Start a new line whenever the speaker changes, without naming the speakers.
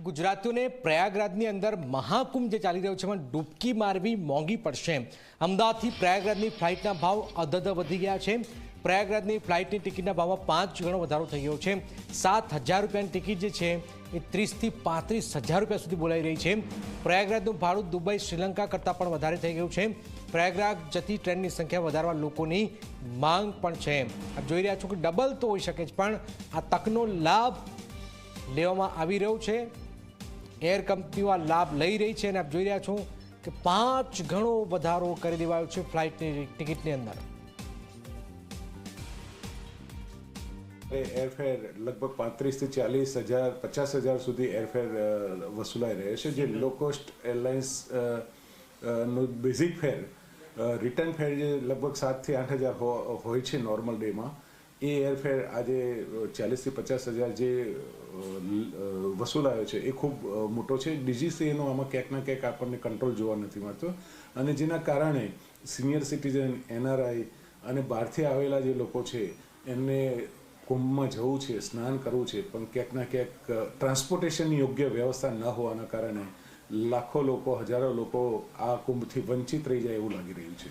ગુજરાતીઓને પ્રયાગરાજની અંદર મહાકુંભ જે ચાલી રહ્યો છે એમાં ડૂબકી મારવી મોંઘી પડશે। અમદાવાદથી પ્રયાગરાજની ફ્લાઇટના ભાવ અધધ વધી ગયા છે। પ્રયાગરાજની ફ્લાઇટની ટિકિટના ભાવમાં 5 ગણો વધારો થઈ ગયો છે। 7,000 રૂપિયાની ટિકિટ જે છે એ 30,000 થી 35,000 રૂપિયા સુધી બોલાઈ રહી છે। પ્રયાગરાજનું ભાડું દુબઈ શ્રીલંકા કરતાં પણ વધારે થઈ ગયું છે। પ્રયાગરાજ જતી ટ્રેનની સંખ્યા વધારવા લોકોની માંગ પણ છે। આપ જોઈ રહ્યા છો કે ડબલ તો હોઈ શકે છે, પણ આ તકનો લાભ લેવામાં આવી રહ્યો છે। એર કંપનીઓ આ લાભ લઈ રહી છે અને આપ જોઈ રહ્યા છો કે 5 ગણો વધારો કરી દેવાયો છે ફ્લાઇટની ટિકિટની અંદર।
એરફેર લગભગ 35,000 થી 40,000 50,000 સુધી એરફેર વસૂલાઈ રહે છે। જે લો કોસ્ટ એરલાઇન્સ નો બેઝિક ફેર રિટર્ન ફેર જે લગભગ 7,000 થી 8,000 હોય છે નોર્મલ ડેમાં, એ એરફેર આજે 40,000 થી 50,000 જે વસૂલાયો છે એ ખૂબ મોટો છે। ડીજીસીએનો આમાં ક્યાંક ના ક્યાંક આપણને કંટ્રોલ જોવા નથી મળતો અને જેના કારણે સિનિયર સિટીઝન, એનઆરઆઈ અને બહારથી આવેલા જે લોકો છે એમને કુંભમાં જવું છે, સ્નાન કરવું છે, પણ ક્યાંક ના ક્યાંક ટ્રાન્સપોર્ટેશનની યોગ્ય વ્યવસ્થા ન હોવાના કારણે લાખો લોકો, હજારો લોકો આ કુંભથી વંચિત રહી જાય એવું લાગી રહ્યું છે।